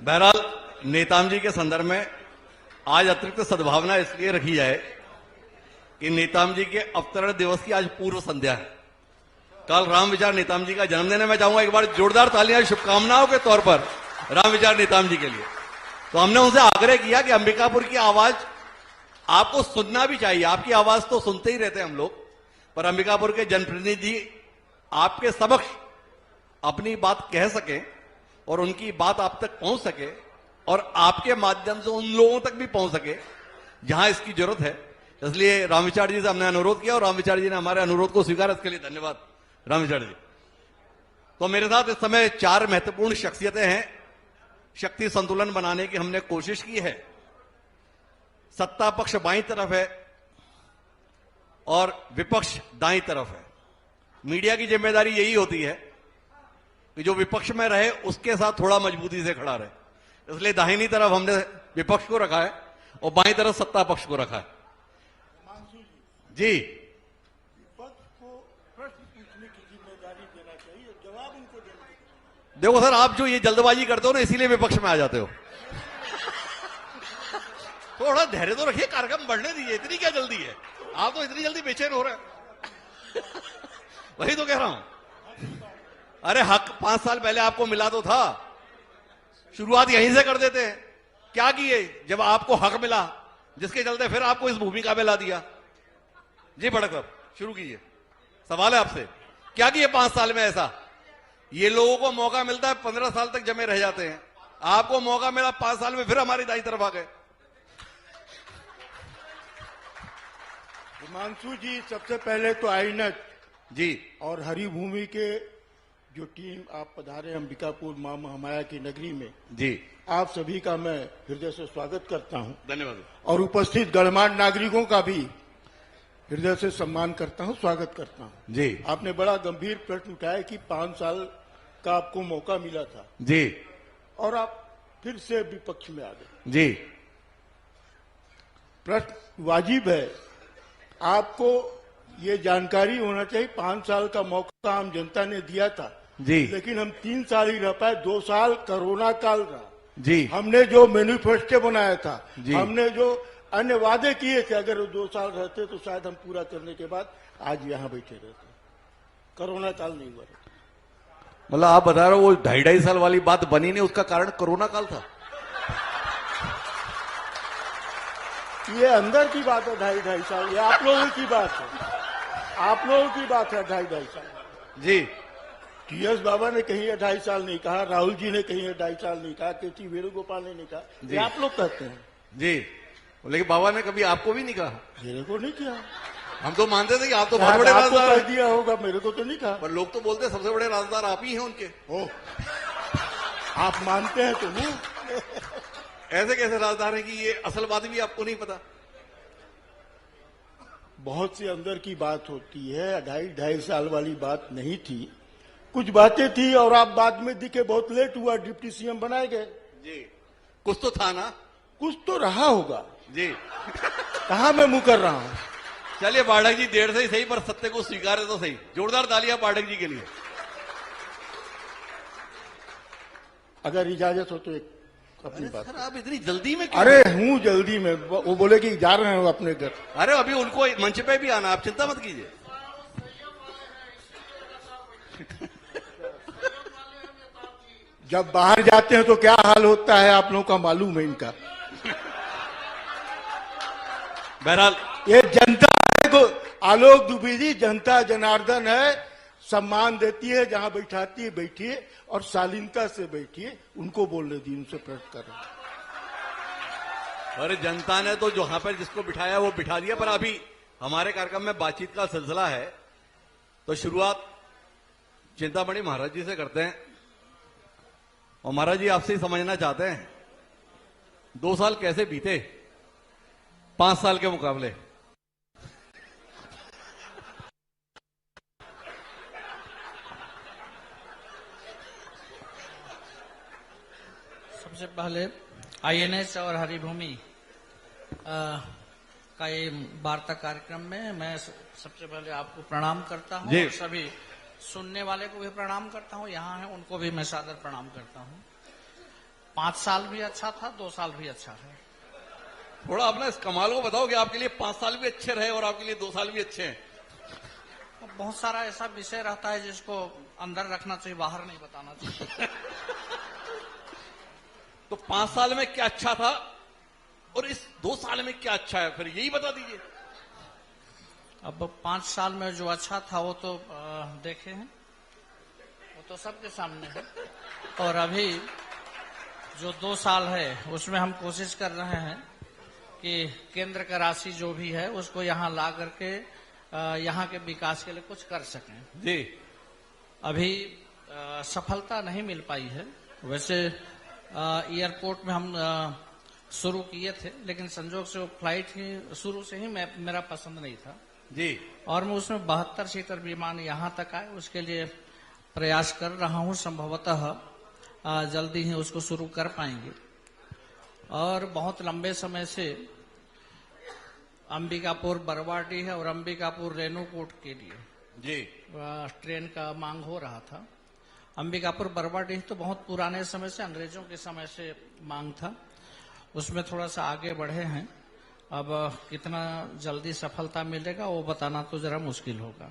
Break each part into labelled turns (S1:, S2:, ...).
S1: बहरहाल नेताम जी के संदर्भ में आज अतिरिक्त सद्भावना इसलिए रखी जाए कि नेताम जी के अवतरण दिवस की आज पूर्व संध्या है। कल राम विचार नेताम जी का जन्मदिन है। मैं चाहूंगा एक बार जोरदार तालियां शुभकामनाओं के तौर पर राम विचार नेताम जी के लिए। तो हमने उनसे आग्रह किया कि अंबिकापुर की आवाज आपको सुनना भी चाहिए। आपकी आवाज तो सुनते ही रहते हैं हम लोग, पर अंबिकापुर के जनप्रतिनिधि आपके समक्ष अपनी बात कह सके और उनकी बात आप तक पहुंच सके और आपके माध्यम से उन लोगों तक भी पहुंच सके जहां इसकी जरूरत है। इसलिए रामविचार जी से हमने अनुरोध किया और रामविचार जी ने हमारे अनुरोध को स्वीकार। इसके लिए धन्यवाद रामविचार जी। तो मेरे साथ इस समय 4 महत्वपूर्ण शख्सियतें हैं। शक्ति संतुलन बनाने की हमने कोशिश की है। सत्ता पक्ष बाईं तरफ है और विपक्ष दाईं तरफ है। मीडिया की जिम्मेदारी यही होती है कि जो विपक्ष में रहे उसके साथ थोड़ा मजबूती से खड़ा रहे। इसलिए दाहिनी तरफ हमने विपक्ष को रखा है और बाईं तरफ सत्ता पक्ष को रखा है। जी,
S2: विपक्ष को प्रश्न पूछने की जिम्मेदारी देना चाहिए, जवाब उनको देना चाहिए।
S1: देखो सर, आप जो ये जल्दबाजी करते हो ना, इसीलिए विपक्ष में आ जाते हो। थोड़ा धैर्य तो रखिए, कार्यक्रम बढ़ने दीजिए। इतनी क्या जल्दी है? आप तो इतनी जल्दी बेचैन हो रहे हैं। वही तो कह रहा हूं। अरे हक 5 साल पहले आपको मिला तो था। शुरुआत यहीं से कर देते हैं। क्या किए जब आपको हक मिला, जिसके चलते फिर आपको इस भूमिका में ला दिया। जी भड़क साहब, शुरू कीजिए। सवाल है आपसे, क्या किए 5 साल में ऐसा? ये लोगों को मौका मिलता है 15 साल तक जमे रह जाते हैं। आपको मौका मिला 5 साल में, फिर हमारी दाई तरफ आ गए।
S2: हिमांशु जी, सबसे पहले तो आईनत
S1: जी
S2: और हरिभूमि के जो टीम आप पधारे अंबिकापुर मां महामाया की नगरी में,
S1: जी,
S2: आप सभी का मैं हृदय से स्वागत करता हूं।
S1: धन्यवाद।
S2: और उपस्थित गणमान्य नागरिकों का भी हृदय से सम्मान करता हूं, स्वागत करता हूं।
S1: जी
S2: आपने बड़ा गंभीर प्रश्न उठाया कि 5 साल का आपको मौका मिला था
S1: जी
S2: और आप फिर से विपक्ष में आ गए।
S1: जी,
S2: प्रश्न वाजिब है। आपको ये जानकारी होना चाहिए 5 साल का मौका आम जनता ने दिया था
S1: जी,
S2: लेकिन हम 3 साल ही रह पाए। 2 साल कोरोना काल रहा।
S1: जी,
S2: हमने जो मैनिफेस्टो बनाया था,
S1: जी,
S2: हमने जो अन्य वादे किए थे, अगर वो 2 साल रहते तो शायद हम पूरा करने के बाद आज यहाँ बैठे रहते। कोरोना काल नहीं हुआ।
S1: मतलब आप बता रहे हो वो 2.5 साल वाली बात बनी नहीं, उसका कारण कोरोना काल था।
S2: ये अंदर की बात है 2.5 साल। ये आप लोगों की बात है, आप लोगों की बात है 2.5 साल।
S1: जी,
S2: टीएस बाबा ने कहीं 2.5 साल नहीं कहा, राहुल जी ने कहीं 2.5 साल नहीं कहा, के वेणुगोपाल ने नहीं कहा। ये आप लोग कहते हैं।
S1: जी, लेकिन बाबा ने कभी आपको भी नहीं कहा।
S2: मेरे को नहीं किया।
S1: हम तो मानते थे कि आप तो बहुत बड़े
S2: आपको
S1: राजदार
S2: कह
S1: हैं।
S2: दिया होगा, मेरे को तो नहीं कहा।
S1: पर लोग तो बोलते हैं सबसे बड़े राजदार आप ही हैं उनके।
S2: ओ, आप मानते हैं तो हूँ।
S1: ऐसे कैसे राजदार हैं कि ये असल बात भी आपको नहीं पता?
S2: बहुत सी अंदर की बात होती है। 2.5 साल वाली बात नहीं थी, कुछ बातें थी और आप बाद में दिखे। बहुत लेट हुआ, डिप्टी सीएम बनाए गए।
S1: जी, कुछ तो था ना।
S2: कुछ तो रहा होगा।
S1: जी,
S2: कहाँ मैं मुंह कर रहा हूँ।
S1: चलिए पाठक जी, देर से ही सही पर सत्य को स्वीकार है तो सही। जोरदार तालियां पाठक जी के लिए।
S2: अगर इजाजत हो तो एक अपनी बात।
S1: सर आप इतनी जल्दी में क्यों?
S2: अरे हूँ जल्दी में। वो बोले कि जा रहे हैं अपने घर।
S1: अरे अभी उनको मंच पे भी आना, आप चिंता मत कीजिए।
S2: जब बाहर जाते हैं तो क्या हाल होता है आप लोगों का मालूम है इनका।
S1: बहरहाल
S2: ये जनता को, आलोक दुबे जी, जनता जनार्दन है, सम्मान देती है। जहां बैठाती है बैठिए और शालीनता से बैठिए। उनको बोलने दी, उनसे प्रश्न करें।
S1: अरे जनता ने तो जहां पर जिसको बिठाया वो बिठा दिया। पर अभी हमारे कार्यक्रम में बातचीत का सिलसिला है तो शुरुआत चिंतामणि महाराज जी से करते हैं। और महाराज जी आपसे ही समझना चाहते हैं 2 साल कैसे बीते 5 साल के मुकाबले?
S3: सबसे पहले आईएनएस और हरिभूमि का ये वार्ता कार्यक्रम में मैं सबसे पहले आपको प्रणाम करता हूँ और सभी सुनने वाले को भी प्रणाम करता हूँ। यहाँ है उनको भी मैं सादर प्रणाम करता हूँ। 5 साल भी अच्छा था, 2 साल भी अच्छा है।
S1: थोड़ा अपना इस कमाल को बताओ कि आपके लिए 5 साल भी अच्छे रहे और आपके लिए 2 साल भी अच्छे हैं।
S3: अब बहुत सारा ऐसा विषय रहता है जिसको अंदर रखना चाहिए, बाहर नहीं बताना चाहिए।
S1: तो 5 साल में क्या अच्छा था और इस 2 साल में क्या अच्छा है, फिर यही बता दीजिए।
S3: अब 5 साल में जो अच्छा था वो तो देखे हैं, वो तो सबके सामने है। और अभी जो 2 साल है उसमें हम कोशिश कर रहे हैं कि केंद्र का राशि जो भी है उसको यहाँ ला करके यहाँ के विकास के लिए कुछ कर सकें।
S1: जी,
S3: अभी सफलता नहीं मिल पाई है। वैसे एयरपोर्ट में हम शुरू किए थे, लेकिन संजोग से वो फ्लाइट ही शुरू से ही मेरा पसंद नहीं था
S1: जी,
S3: और मैं उसमें 72 सीटर विमान यहाँ तक आए उसके लिए प्रयास कर रहा हूँ। संभवतः जल्दी ही उसको शुरू कर पाएंगे। और बहुत लंबे समय से अंबिकापुर बरवाडी है और अंबिकापुर रेणुकूट के लिए
S1: जी,
S3: ट्रेन का मांग हो रहा था। अंबिकापुर बरवाडी तो बहुत पुराने समय से, अंग्रेजों के समय से मांग था, उसमें थोड़ा सा आगे बढ़े हैं। अब कितना जल्दी सफलता मिलेगा वो बताना तो जरा मुश्किल होगा।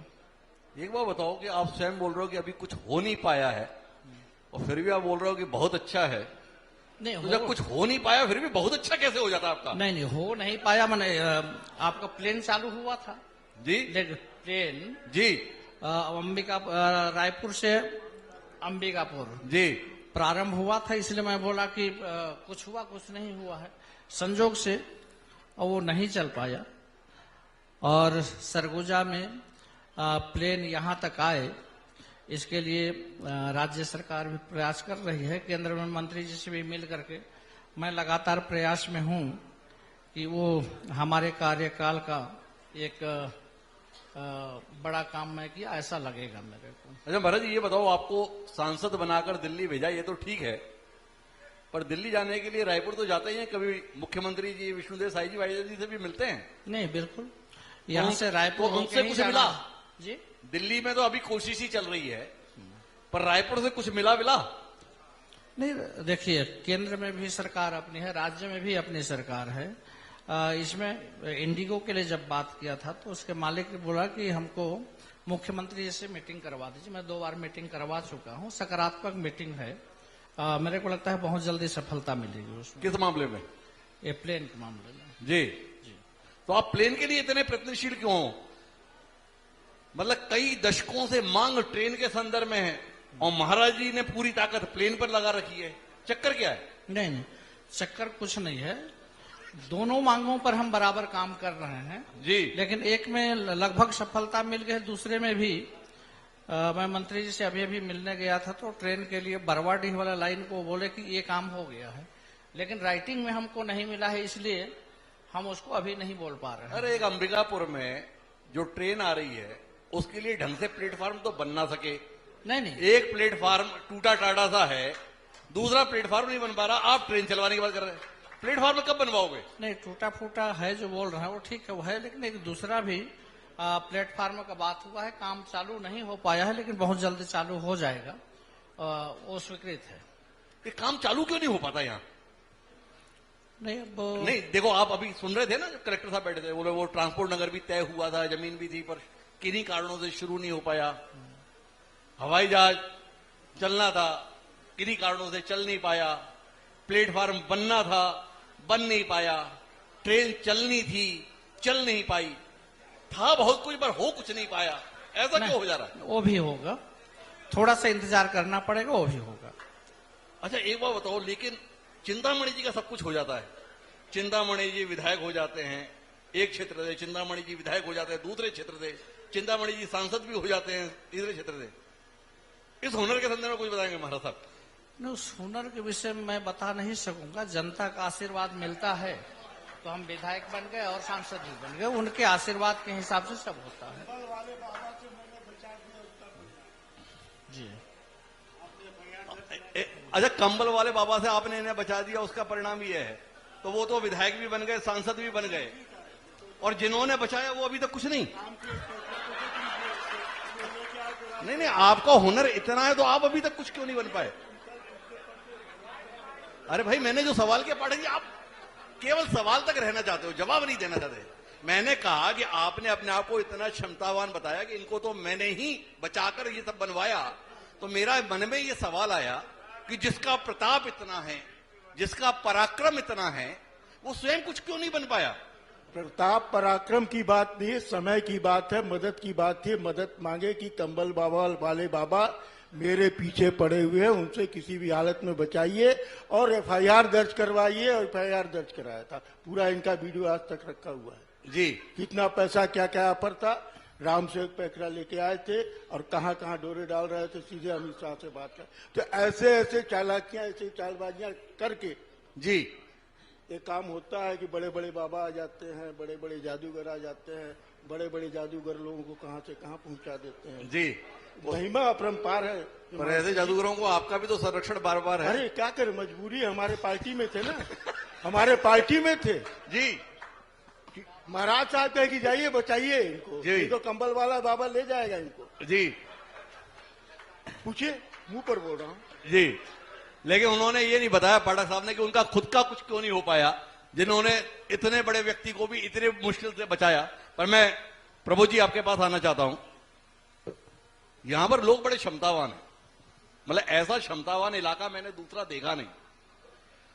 S1: एक बार बताओ कि आप स्वयं बोल रहे हो कि अभी कुछ हो नहीं पाया है और फिर भी आप बोल रहे हो कि बहुत अच्छा है।
S3: नहीं
S1: तो जब कुछ हो नहीं पाया फिर भी बहुत अच्छा कैसे हो जाता आपका?
S3: नहीं हो नहीं पाया। मैंने आपका प्लेन चालू हुआ था
S1: जी
S3: प्लेन
S1: जी
S3: अंबिका रायपुर से अंबिकापुर
S1: जी,
S3: प्रारंभ हुआ था, इसलिए मैं बोला कि कुछ हुआ कुछ नहीं हुआ है। संजोग से वो नहीं चल पाया और सरगुजा में प्लेन यहाँ तक आए, इसके लिए राज्य सरकार भी प्रयास कर रही है। केंद्र में मंत्री जी से भी मिल करके मैं लगातार प्रयास में हूँ कि वो हमारे कार्यकाल का एक बड़ा काम मैं किया, ऐसा लगेगा मेरे को।
S1: अच्छा महाराज जी, ये बताओ, आपको सांसद बनाकर दिल्ली भेजा, ये तो ठीक है, पर दिल्ली जाने के लिए रायपुर तो जाते ही हैं, कभी मुख्यमंत्री जी विष्णुदेव साई जी वाईजा जी से भी मिलते हैं?
S3: नहीं, बिल्कुल यहाँ से रायपुर
S1: तो उनसे कुछ मिला?
S3: जी,
S1: दिल्ली में तो अभी कोशिश ही चल रही है, पर रायपुर से कुछ मिला?
S3: नहीं, देखिए केंद्र में भी सरकार अपनी है, राज्य में भी अपनी सरकार है। इसमें इंडिगो के लिए जब बात किया था तो उसके मालिक ने बोला कि हमको मुख्यमंत्री जी से मीटिंग करवा दीजिए। मैं 2 बार मीटिंग करवा चुका हूँ, सकारात्मक मीटिंग है। मेरे को लगता है बहुत जल्दी सफलता मिलेगी उसमें।
S1: किस मामले में?
S3: ये प्लेन के मामले में।
S1: जी जी। तो आप प्लेन के लिए इतने प्रयत्नशील क्यों हो? मतलब कई दशकों से मांग ट्रेन के संदर्भ में है और महाराज जी ने पूरी ताकत प्लेन पर लगा रखी है। चक्कर क्या है?
S3: नहीं, चक्कर कुछ नहीं है। दोनों मांगों पर हम बराबर काम कर रहे हैं
S1: जी,
S3: लेकिन एक में लगभग सफलता मिल गई, दूसरे में भी मैं मंत्री जी से अभी मिलने गया था तो ट्रेन के लिए बरवाडीह वाला लाइन को बोले कि ये काम हो गया है, लेकिन राइटिंग में हमको नहीं मिला है, इसलिए हम उसको अभी नहीं बोल पा रहे हैं।
S1: अरे एक अंबिकापुर में जो ट्रेन आ रही है उसके लिए ढंग से प्लेटफार्म तो बन ना सके।
S3: नहीं,
S1: एक प्लेटफार्म टूटा टाटा सा है, दूसरा प्लेटफार्म नहीं बन पा रहा, आप ट्रेन चलवाने की बात कर रहे हैं। प्लेटफार्म कब बनवाओगे?
S3: नहीं, टूटा फूटा है जो बोल रहा है वो ठीक है, वो है, लेकिन एक दूसरा भी प्लेटफार्म का बात हुआ है, काम चालू नहीं हो पाया है, लेकिन बहुत जल्दी चालू हो जाएगा, वो स्वीकृत है।
S1: ये काम चालू क्यों नहीं हो पाता यहाँ?
S3: नहीं, अब
S1: नहीं देखो, आप अभी सुन रहे थे ना, जब कलेक्टर साहब बैठे थे, बोले वो ट्रांसपोर्ट नगर भी तय हुआ था, जमीन भी थी, पर किन्हीं कारणों से शुरू नहीं हो पाया। हवाई जहाज चलना था, किन्हीं कारणों से चल नहीं पाया। प्लेटफार्म बनना था, बन नहीं पाया। ट्रेन चलनी थी, चल नहीं पाई। था बहुत कुछ पर हो कुछ नहीं पाया। ऐसा क्यों हो जा रहा है?
S3: वो भी होगा, थोड़ा सा इंतजार करना पड़ेगा, वो भी होगा।
S1: अच्छा एक बात बताओ, लेकिन चिंतामणि जी का सब कुछ हो जाता है। चिंतामणि जी विधायक हो जाते हैं एक क्षेत्र से, चिंतामणि जी विधायक हो जाते हैं दूसरे क्षेत्र से, चिंतामणि जी सांसद भी हो जाते हैं तीसरे क्षेत्र से। इस हुनर के संदर्भ में कुछ बताएंगे महाराज साहब?
S3: नहीं, उस हुनर के विषय में मैं बता नहीं सकूंगा। जनता का आशीर्वाद मिलता है तो हम विधायक बन गए और सांसद भी बन गए, उनके आशीर्वाद के हिसाब से सब होता है। जी,
S1: अच्छा, कंबल वाले बाबा से आपने इन्हें बचा दिया, उसका परिणाम ये है। तो वो तो विधायक भी बन गए, सांसद भी बन गए, और जिन्होंने बचाया वो अभी तक कुछ नहीं। नहीं, आपका हुनर इतना है तो आप अभी तक कुछ क्यों नहीं बन पाए? अरे भाई मैंने जो सवाल किया पाठक जी, आप केवल सवाल तक रहना चाहते हो, जवाब नहीं देना चाहते। मैंने कहा कि आपने अपने आप को इतना क्षमतावान बताया कि इनको तो मैंने ही बचाकर ये सब बनवाया। तो मेरा मन में ये सवाल आया कि जिसका प्रताप इतना है, जिसका पराक्रम इतना है, वो स्वयं कुछ क्यों नहीं बन पाया?
S2: प्रताप पराक्रम की बात नहीं है, समय की बात है, मदद की बात है। मदद मांगे कि कंबल बाबा वाले बाबा मेरे पीछे पड़े हुए हैं, उनसे किसी भी हालत में बचाइए और एफआईआर दर्ज करवाइए। और एफआईआर दर्ज कराया था, पूरा इनका वीडियो आज तक रखा हुआ है
S1: जी।
S2: कितना पैसा क्या क्या पर था, राम सेवक पैकरा लेके आए थे और कहां कहां डोरे डाल रहे थे, सीधे अमित शाह से बात कर। तो ऐसे ऐसे चालाकियां, ऐसे चालबाजियां करके
S1: जी
S2: ये काम होता है कि बड़े बड़े बाबा आ जाते हैं, बड़े बड़े जादूगर आ जाते हैं, बड़े बड़े जादूगर लोगों को कहां से कहां पहुंचा देते हैं।
S1: जी।
S2: महिमा अपरंपार है।
S1: पर ऐसे जादूगरों को आपका भी तो संरक्षण बार बार है।
S2: अरे क्या करे, मजबूरी, हमारे पार्टी में थे ना, हमारे पार्टी में थे
S1: जी।
S2: महाराज साहब कहे कि जाइए बचाइए इनको,
S1: जी।
S2: ये तो कंबल वाला बाबा ले जाएगा इनको।
S1: जी
S2: पूछिए, मुंह पर बोल रहा हूं।
S1: जी। लेकिन उन्होंने ये नहीं बताया पाठक साहब ने कि उनका खुद का कुछ क्यों नहीं हो पाया, जिन्होंने इतने बड़े व्यक्ति को भी इतने मुश्किल से बचाया। पर मैं प्रभु जी आपके पास आना चाहता हूं। यहां पर लोग बड़े क्षमतावान हैं, मतलब ऐसा क्षमतावान इलाका मैंने दूसरा देखा नहीं।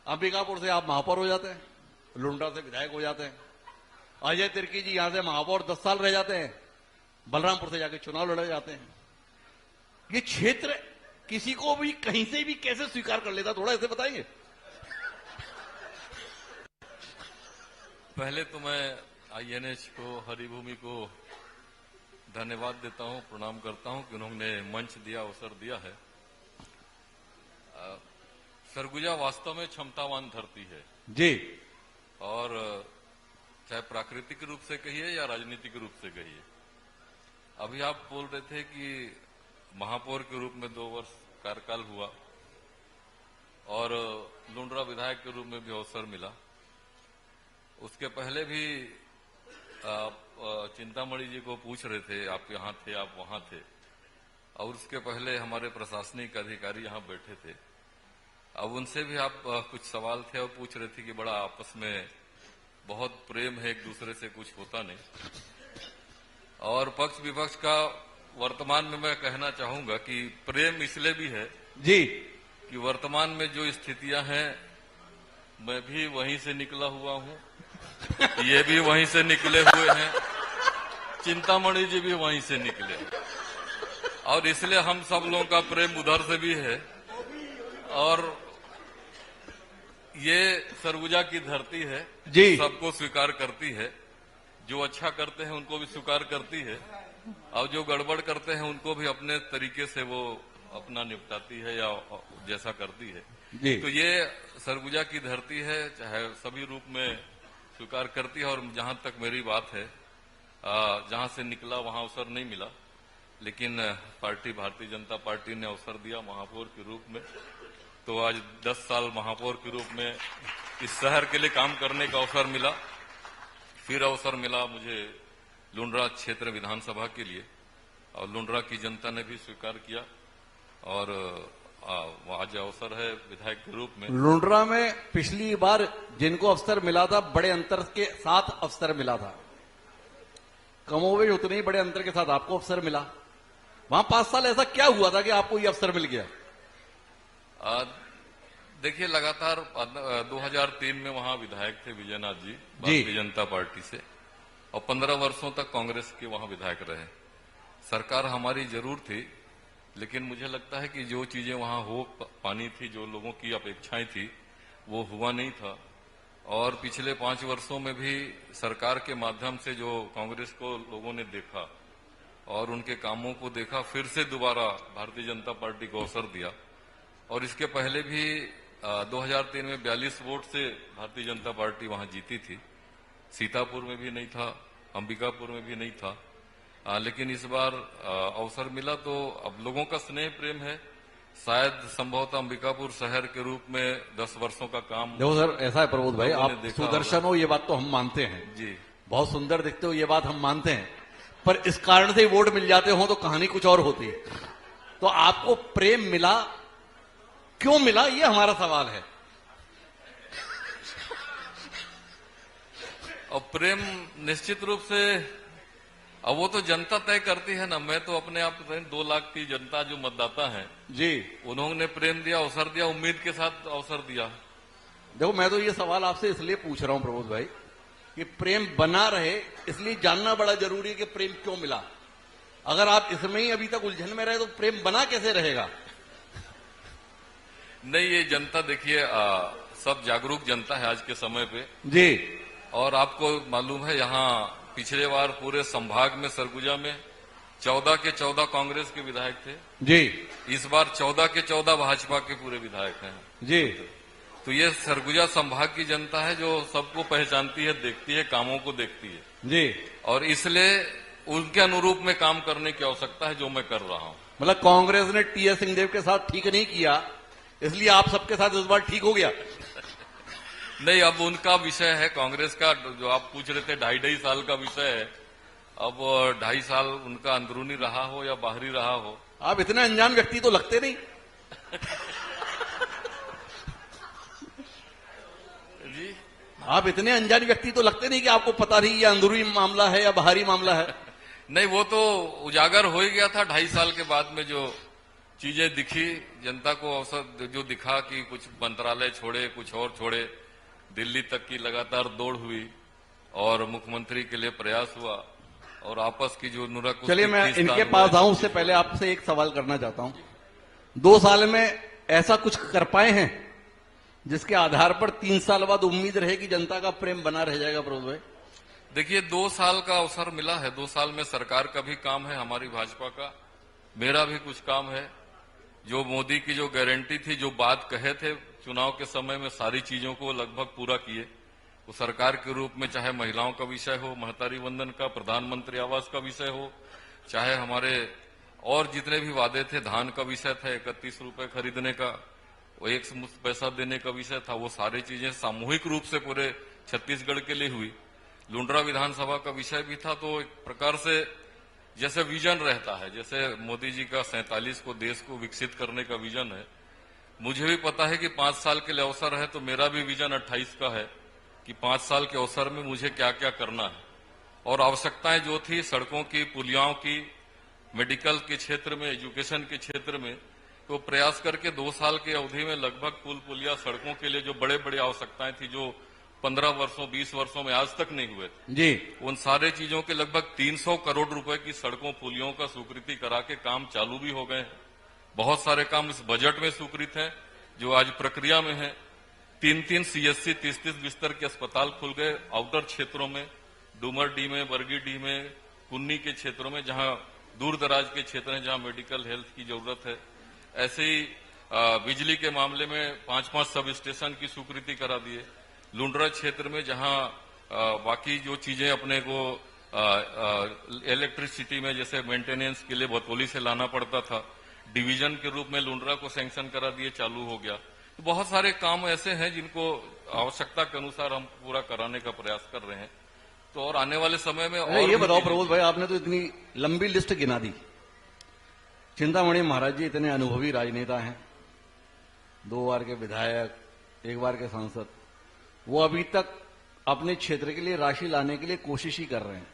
S1: अंबिकापुर से आप महापौर हो जाते हैं, लुंडा से विधायक हो जाते हैं, अजय तिर्की जी यहां से महापौर 10 साल रह जाते हैं, बलरामपुर से जाके चुनाव लड़े जाते हैं। ये क्षेत्र किसी को भी कहीं से भी कैसे स्वीकार कर लेता, थोड़ा ऐसे बताएंगे?
S4: पहले तो मैं आईएनएच को, हरिभूमि को धन्यवाद देता हूं, प्रणाम करता हूं कि उन्होंने मंच दिया, अवसर दिया है। सरगुजा वास्तव में क्षमतावान धरती है
S1: जी।
S4: और चाहे प्राकृतिक रूप से कहिए या राजनीतिक रूप से कहिए। अभी आप बोल रहे थे कि महापौर के रूप में 2 वर्ष कार्यकाल हुआ और लुंड्रा विधायक के रूप में भी अवसर मिला। उसके पहले भी चिंतामणि जी को पूछ रहे थे, आप यहाँ थे, आप वहां थे, और उसके पहले हमारे प्रशासनिक अधिकारी यहाँ बैठे थे। अब उनसे भी आप कुछ सवाल थे और पूछ रहे थे कि बड़ा आपस में बहुत प्रेम है, एक दूसरे से कुछ होता नहीं। और पक्ष विपक्ष का वर्तमान में मैं कहना चाहूंगा कि प्रेम इसलिए भी है
S1: जी
S4: कि वर्तमान में जो स्थितियां हैं, मैं भी वहीं से निकला हुआ हूं, ये भी वहीं से निकले हुए हैं, चिंतामणि जी भी वहीं से निकले, और इसलिए हम सब लोगों का प्रेम उधर से भी है। और ये सरगुजा की धरती है
S1: जी।
S4: सबको स्वीकार करती है, जो अच्छा करते हैं उनको भी स्वीकार करती है, और जो गड़बड़ करते हैं उनको भी अपने तरीके से वो अपना निपटाती है या जैसा करती है
S1: जी।
S4: तो ये सरगुजा की धरती है, चाहे सभी रूप में स्वीकार करती है। और जहां तक मेरी बात है, जहां से निकला वहां अवसर नहीं मिला, लेकिन पार्टी भारतीय जनता पार्टी ने अवसर दिया महापौर के रूप में। तो आज 10 साल महापौर के रूप में इस शहर के लिए काम करने का अवसर मिला। फिर अवसर मिला मुझे लुंड्रा क्षेत्र विधानसभा के लिए, और लुंड्रा की जनता ने भी स्वीकार किया, और आज अवसर है विधायक के रूप में।
S1: लुंड्रा में पिछली बार जिनको अवसर मिला था, बड़े अंतर के साथ अवसर मिला था, कमोवेश उतने ही बड़े अंतर के साथ आपको अवसर मिला। वहां 5 साल ऐसा क्या हुआ था कि आपको ये अवसर मिल गया?
S4: देखिए, लगातार 2003 में वहां विधायक थे विजयनाथ जी भारतीय जनता पार्टी से, और 15 वर्षों तक कांग्रेस के वहां विधायक रहे। सरकार हमारी जरूर थी, लेकिन मुझे लगता है कि जो चीजें वहां हो पानी थी, जो लोगों की अपेक्षाएं थी, वो हुआ नहीं था। और पिछले 5 वर्षों में भी सरकार के माध्यम से जो कांग्रेस को लोगों ने देखा और उनके कामों को देखा, फिर से दोबारा भारतीय जनता पार्टी को अवसर दिया। और इसके पहले भी 2003 में 42 वोट से भारतीय जनता पार्टी वहां जीती थी। सीतापुर में भी नहीं था, अंबिकापुर में भी नहीं था, लेकिन इस बार अवसर मिला। तो अब लोगों का स्नेह प्रेम है। शायद संभवतः अंबिकापुर शहर के रूप में 10 वर्षों का काम।
S1: देखो सर, ऐसा है प्रबोध भाई, आप सुदर्शन हो ये बात तो हम मानते हैं
S4: जी,
S1: बहुत सुंदर दिखते हो ये बात हम मानते हैं, पर इस कारण से वोट मिल जाते हो तो कहानी कुछ और होती है। तो आपको प्रेम मिला, क्यों मिला, ये हमारा सवाल है।
S4: और प्रेम निश्चित रूप से अब वो तो जनता तय करती है ना। मैं तो अपने आप 2 लाख की जनता जो मतदाता है
S1: जी,
S4: उन्होंने प्रेम दिया, अवसर दिया, उम्मीद के साथ अवसर दिया।
S1: देखो मैं तो ये सवाल आपसे इसलिए पूछ रहा हूं प्रबोध भाई कि प्रेम बना रहे, इसलिए जानना बड़ा जरूरी है कि प्रेम क्यों मिला। अगर आप इसमें ही अभी तक उलझन में रहे तो प्रेम बना कैसे रहेगा?
S4: नहीं, ये जनता देखिए सब जागरूक जनता है आज के समय पे
S1: जी
S4: और आपको मालूम है यहाँ पिछले बार पूरे संभाग में सरगुजा में 14 के 14 कांग्रेस के विधायक थे।
S1: जी
S4: इस बार 14 के 14 भाजपा के पूरे विधायक हैं।
S1: जी,
S4: तो ये सरगुजा संभाग की जनता है जो सबको पहचानती है, देखती है, कामों को देखती है
S1: जी,
S4: और इसलिए उनके अनुरूप में काम करने की आवश्यकता है जो मैं कर रहा हूं।
S1: मतलब कांग्रेस ने टीएस सिंहदेव के साथ ठीक नहीं किया, इसलिए आप सबके साथ इस बार ठीक हो गया।
S4: नहीं, अब उनका विषय है कांग्रेस का, जो आप पूछ रहे थे 2.5 साल का विषय है। अब 2.5 साल उनका अंदरूनी रहा हो या बाहरी रहा हो।
S1: आप इतने अनजान व्यक्ति तो लगते नहीं।
S4: जी,
S1: आप इतने अनजान व्यक्ति तो लगते नहीं कि आपको पता नहीं ये अंदरूनी मामला है या बाहरी मामला है।
S4: नहीं, वो तो उजागर हो ही गया था 2.5 साल के बाद में जो चीजें दिखी जनता को, अवसर जो दिखा कि कुछ मंत्रालय छोड़े, कुछ और छोड़े, दिल्ली तक की लगातार दौड़ हुई और मुख्यमंत्री के लिए प्रयास हुआ और आपस की जो नुरा कुश्ती
S1: चलिए मैं
S4: 30
S1: इनके
S4: साल
S1: पास
S4: में-
S1: आऊं उससे पहले आपसे एक सवाल करना चाहता हूं। 2 साल में ऐसा कुछ कर पाए हैं जिसके आधार पर 3 साल बाद उम्मीद रहे कि जनता का प्रेम बना रह जाएगा? प्रबोध भाई
S4: देखिए 2 साल का अवसर मिला है। 2 साल में सरकार का भी काम है, हमारी भाजपा का, मेरा भी कुछ काम है। जो मोदी की जो गारंटी थी, जो बात कहे थे चुनाव के समय में, सारी चीजों को लगभग पूरा किए। वो सरकार के रूप में चाहे महिलाओं का विषय हो, महतारी वंदन का, प्रधानमंत्री आवास का विषय हो, चाहे हमारे और जितने भी वादे थे, धान का विषय था 31 रुपए खरीदने का, वो 1 मुश्त पैसा देने का विषय था, वो सारी चीजें सामूहिक रूप से पूरे छत्तीसगढ़ के लिए हुई। लुंड्रा विधानसभा का विषय भी था। तो एक प्रकार से जैसे विजन रहता है, जैसे मोदी जी का 47 को देश को विकसित करने का विजन है, मुझे भी पता है कि 5 साल के लिए अवसर है, तो मेरा भी विजन 28 का है कि 5 साल के अवसर में मुझे क्या क्या करना है। और आवश्यकताएं जो थी सड़कों की, पुलियाओं की, मेडिकल के क्षेत्र में, एजुकेशन के क्षेत्र में, तो प्रयास करके 2 साल की अवधि में लगभग पुल पुलिया सड़कों के लिए जो बड़े बड़े आवश्यकताएं थी, जो 15 वर्षों 20 वर्षों में आज तक नहीं हुए थे,
S1: जी,
S4: उन सारे चीजों के लगभग 300 करोड़ रुपए की सड़कों पुलियों का स्वीकृति करा के काम चालू भी हो गए हैं। बहुत सारे काम इस बजट में स्वीकृत हैं जो आज प्रक्रिया में है। 3-3 सीएससी 30-30 बिस्तर के अस्पताल खुल गए आउटर क्षेत्रों में, डूमरडी में, बरगीडीह में, कुन्नी के क्षेत्रों में, जहां दूर दराज के क्षेत्र हैं, जहां मेडिकल हेल्थ की जरूरत है। ऐसे ही बिजली के मामले में 5-5 सब स्टेशन की स्वीकृति करा दिए। लुंड्रा क्षेत्र में जहां बाकी जो चीजें अपने को इलेक्ट्रिसिटी में जैसे मेंटेनेंस के लिए बतौली से लाना पड़ता था, डिवीजन के रूप में लुंड्रा को सैंक्शन करा दिए, चालू हो गया। तो बहुत सारे काम ऐसे हैं जिनको आवश्यकता के अनुसार हम पूरा कराने का प्रयास कर रहे हैं। तो और आने वाले समय में
S1: अरे
S4: और
S1: ये
S4: भी
S1: बताओ
S4: चीजें-
S1: प्रबोध भाई, आपने तो इतनी लंबी लिस्ट गिना दी। चिंतामणि महाराज जी इतने अनुभवी राजनेता हैं, 2 बार के विधायक, 1 बार के सांसद, वो अभी तक अपने क्षेत्र के लिए राशि लाने के लिए कोशिश ही कर रहे हैं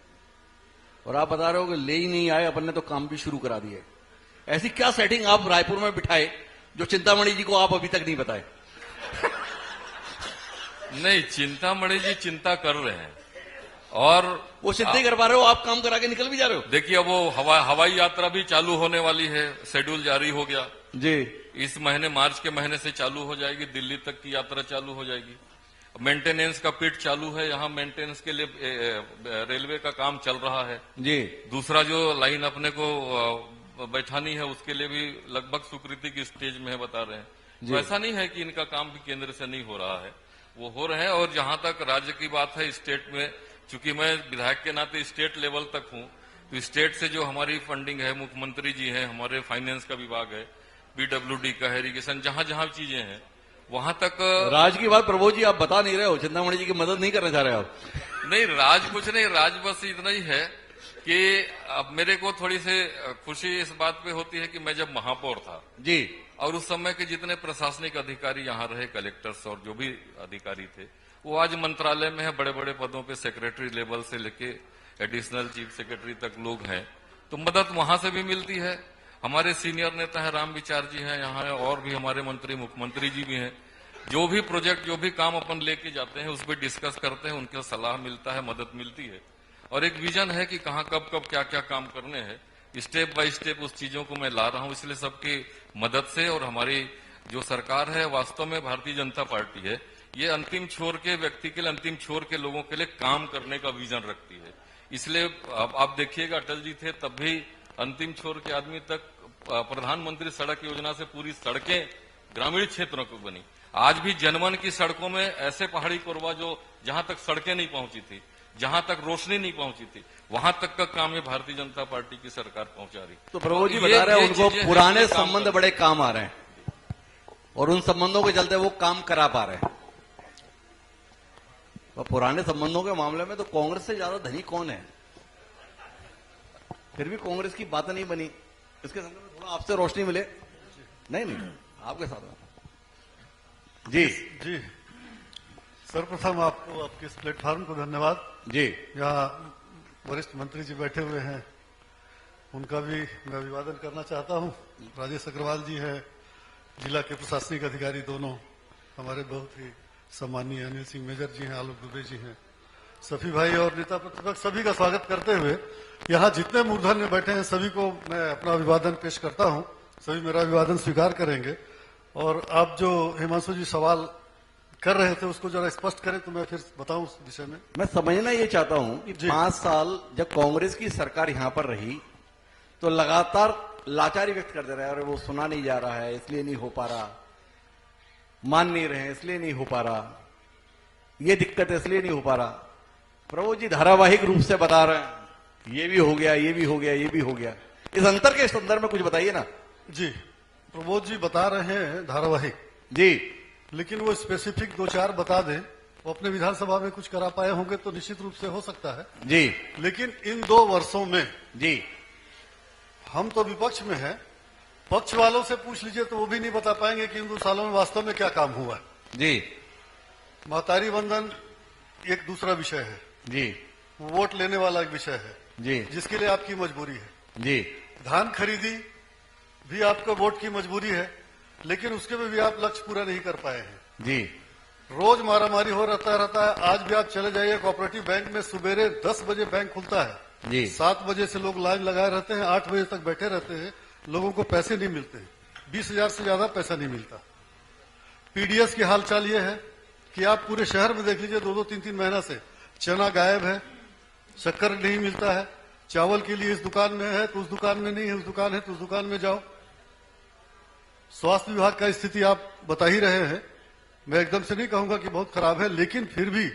S1: और आप बता रहे हो कि ले ही नहीं आए, अपन ने तो काम भी शुरू करा दिए। ऐसी क्या सेटिंग आप रायपुर में बिठाए जो चिंतामणि जी को आप अभी तक नहीं बताए?
S4: नहीं, चिंतामणि जी चिंता कर रहे हैं और
S1: वो सिद्ध ही कर पा रहे हो, आप काम करा के निकल भी जा रहे हो।
S4: देखिए अब वो हवाई यात्रा भी चालू होने वाली है, शेड्यूल जारी हो गया।
S1: जी,
S4: इस महीने मार्च के महीने से चालू हो जाएगी, दिल्ली तक की यात्रा चालू हो जाएगी। मेंटेनेंस का पिट चालू है, यहाँ मेंटेनेंस के लिए रेलवे का काम चल रहा है।
S1: जी,
S4: दूसरा जो लाइन अपने को बैठानी है उसके लिए भी लगभग स्वीकृति की स्टेज में है, बता रहे हैं। तो ऐसा नहीं है कि इनका काम भी केंद्र से नहीं हो रहा है, वो हो रहे हैं। और जहां तक राज्य की बात है, स्टेट में, चूंकि मैं विधायक के नाते स्टेट लेवल तक हूं, तो स्टेट से जो हमारी फंडिंग है, मुख्यमंत्री जी हैं, हमारे फाइनेंस का विभाग है, पीडब्ल्यूडी का है, इरिगेशन, जहां जहां चीजें हैं वहां तक।
S1: राज की बात प्रभु जी आप बता नहीं रहे हो, चिंतामणि जी की मदद नहीं करना चाह रहे हो आप।
S4: नहीं, राज कुछ नहीं, राज बस इतना ही है कि अब मेरे को थोड़ी सी खुशी इस बात पे होती है कि मैं जब महापौर था
S1: जी,
S4: और उस समय के जितने प्रशासनिक अधिकारी यहाँ रहे, कलेक्टर्स और जो भी अधिकारी थे, वो आज मंत्रालय में है, बड़े बड़े पदों पे सेक्रेटरी लेवल से लेके एडिशनल चीफ सेक्रेटरी तक लोग हैं, तो मदद वहां से भी मिलती है। हमारे सीनियर नेता है राम विचार जी हैं यहाँ है, और भी हमारे मंत्री मुख्यमंत्री जी भी हैं। जो भी प्रोजेक्ट जो भी काम अपन लेके जाते हैं उस पर डिस्कस करते हैं, उनका सलाह मिलता है, मदद मिलती है, और एक विजन है कि कहाँ कब कब क्या क्या काम करने हैं। स्टेप बाय स्टेप उस चीजों को मैं ला रहा हूं। इसलिए सबकी मदद से, और हमारी जो सरकार है वास्तव में भारतीय जनता पार्टी है, ये अंतिम छोर के व्यक्ति के लिए, अंतिम छोर के लोगों के लिए काम करने का विजन रखती है। इसलिए आप देखिएगा, अटल जी थे तब भी अंतिम छोर के आदमी तक प्रधानमंत्री सड़क योजना से पूरी सड़कें ग्रामीण क्षेत्रों को बनी। आज भी जनमन की सड़कों में ऐसे पहाड़ी कोरबा जो जहां तक सड़कें नहीं पहुंची थी, जहां तक रोशनी नहीं पहुंची थी, वहां तक का काम है भारतीय जनता पार्टी की सरकार पहुंचा रही।
S1: तो प्रभु जी बता रहे हैं उनको पुराने संबंध बड़े काम आ रहे हैं, और उन संबंधों के चलते वो काम करा पा रहे हैं। तो पुराने संबंधों के मामले में तो कांग्रेस से ज्यादा धनी कौन है? फिर भी कांग्रेस की बात नहीं बनी। इसके संदर्भ में थोड़ा आपसे रोशनी मिले। नहीं आपके साथ जी
S5: जी। सर्वप्रथम आपको आपके इस प्लेटफॉर्म को धन्यवाद
S1: जी।
S5: यहाँ वरिष्ठ मंत्री जी बैठे हुए हैं, उनका भी मैं अभिवादन करना चाहता हूँ। राजेश अग्रवाल जी है, जिला के प्रशासनिक अधिकारी दोनों, हमारे बहुत ही सम्मानीय अनिल सिंह मेजर जी हैं, आलोक दुबे जी हैं, सभी भाई और नेता प्रतिपक्ष, सभी का स्वागत करते हुए यहाँ जितने मूर्धन्य में बैठे हैं सभी को मैं अपना अभिवादन पेश करता हूँ। सभी मेरा अभिवादन स्वीकार करेंगे। और आप जो हिमांशु जी सवाल कर रहे थे उसको जरा स्पष्ट करें तो मैं फिर बताऊं उस विषय में।
S1: मैं समझना ये चाहता हूं कि 5 साल जब कांग्रेस की सरकार यहां पर रही तो लगातार लाचारी व्यक्त करते रहे, और वो सुना नहीं जा रहा है इसलिए नहीं हो पा रहा, मान नहीं रहे इसलिए नहीं हो पा रहा, ये दिक्कत है इसलिए नहीं हो पा रहा। प्रभु जी धारावाहिक रूप से बता रहे हैं ये भी हो गया, ये भी हो गया, ये भी हो गया। इस अंतर के संदर्भ में कुछ बताइए ना।
S5: जी, प्रबोध जी बता रहे हैं धारावाहिक
S1: जी,
S5: लेकिन वो स्पेसिफिक 2-4 बता दें। वो अपने विधानसभा में कुछ करा पाए होंगे तो निश्चित रूप से हो सकता है
S1: जी।
S5: लेकिन इन 2 वर्षों में
S1: जी,
S5: हम तो विपक्ष में हैं, पक्ष वालों से पूछ लीजिए तो वो भी नहीं बता पाएंगे कि इन 2 सालों में वास्तव में क्या काम हुआ है।
S1: जी
S5: महतारी बंधन एक दूसरा विषय है
S1: जी,
S5: वोट लेने वाला एक विषय है
S1: जी
S5: जिसके लिए आपकी मजबूरी है
S1: जी,
S5: धान खरीदी भी आपका वोट की मजबूरी है, लेकिन उसके में भी आप लक्ष्य पूरा नहीं कर पाए हैं
S1: जी।
S5: रोज मारामारी हो रहता है। आज भी आप चले जाइए कोऑपरेटिव बैंक में, सुबेरे 10 बजे बैंक खुलता है
S1: जी।
S5: 7 बजे से लोग लाइन लगाए रहते हैं, 8 बजे तक बैठे रहते हैं, लोगों को पैसे नहीं मिलते, 20,000 से ज्यादा पैसा नहीं मिलता। पीडीएस की हालचाल ये है कि आप पूरे शहर में देख लीजिए 2-2, 3-3 महीना से चना गायब है, शक्कर नहीं मिलता है, चावल के लिए इस दुकान में है तो उस दुकान में नहीं है, उस दुकान है तो उस दुकान में जाओ। स्वास्थ्य विभाग का स्थिति आप बता ही रहे हैं, मैं एकदम से नहीं कहूंगा कि बहुत खराब है, लेकिन फिर भी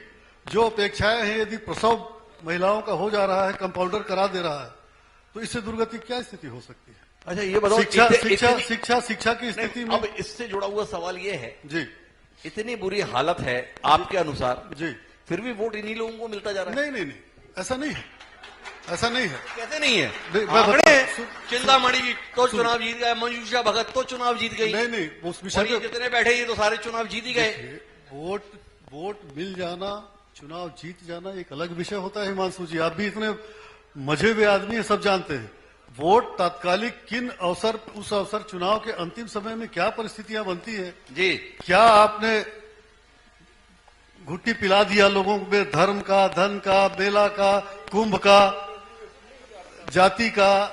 S5: जो अपेक्षाएं हैं, यदि प्रसव महिलाओं का हो जा रहा है, कंपाउंडर करा दे रहा है, तो इससे दुर्गति क्या स्थिति हो सकती है?
S1: अच्छा ये बताओ,
S5: शिक्षा की स्थिति में
S1: अब इससे जुड़ा हुआ सवाल ये है
S5: जी,
S1: इतनी बुरी हालत है आपके अनुसार
S5: जी,
S1: फिर भी वोट इन्हीं लोगों को मिलता जा रहा है।
S5: नहीं, ऐसा नहीं है, ऐसा नहीं है।
S1: कैसे नहीं है?
S5: मैं
S1: आंकड़े
S5: बता-
S1: चिंतामणि तो चुनाव जीत गए, मंजूषा भगत तो चुनाव जीत गई,
S5: नहीं, उस विषय
S1: और ये
S5: पे
S1: जितने बैठे ये तो सारे चुनाव जीत ही गए।
S5: वोट मिल जाना, चुनाव जीत जाना एक अलग विषय होता है। हिमांशु जी, आप भी इतने मजे हुए आदमी हैं, सब जानते हैं वोट तात्कालिक किन अवसर, उस अवसर चुनाव के अंतिम समय में क्या परिस्थितियां बनती है
S1: जी।
S5: क्या आपने घुट्टी पिला दिया लोगों में, धर्म का, धन का, बेला का, कुंभ का, जाति का,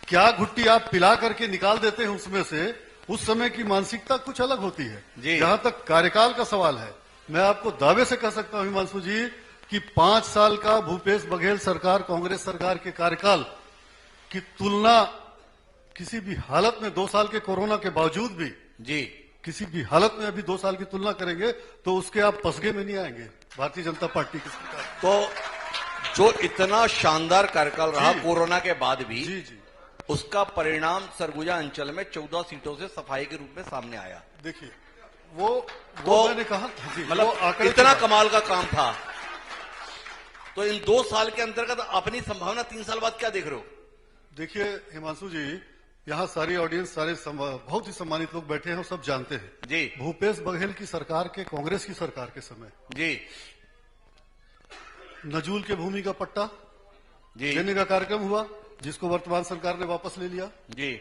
S5: क्या घुट्टी आप पिला करके निकाल देते हैं उसमें से, उस समय की मानसिकता कुछ अलग होती है। जहां तक कार्यकाल का सवाल है, मैं आपको दावे से कह सकता हूं हिमांशु जी कि 5 साल का भूपेश बघेल सरकार, कांग्रेस सरकार के कार्यकाल की तुलना किसी भी हालत में 2 साल के कोरोना के बावजूद भी
S1: जी,
S5: किसी भी हालत में अभी 2 साल की तुलना करेंगे तो उसके आप पसगे में नहीं आएंगे भारतीय जनता पार्टी की सरकार।
S1: तो जो इतना शानदार कार्यकाल रहा कोरोना के बाद भी,
S5: जी,
S1: उसका परिणाम सरगुजा अंचल में 14 सीटों से सफाई के रूप में सामने आया।
S5: देखिए वो
S1: तो
S5: मैंने कहा जी,
S1: मतलब
S5: वो आंकड़े
S1: इतना
S5: के
S1: कमाल का काम था। तो इन 2 साल के अंतर्गत अपनी संभावना 3 साल बाद क्या देख रहे हो?
S5: देखिए हिमांशु जी, यहाँ सारी ऑडियंस, बहुत ही सम्मानित लोग बैठे हैं, वो सब जानते हैं।
S1: जी
S5: भूपेश बघेल की सरकार के, कांग्रेस की सरकार के समय
S1: जी
S5: नजूल के भूमि का पट्टा
S1: जी
S5: देने का कार्यक्रम हुआ, जिसको वर्तमान सरकार ने वापस ले लिया।
S1: जी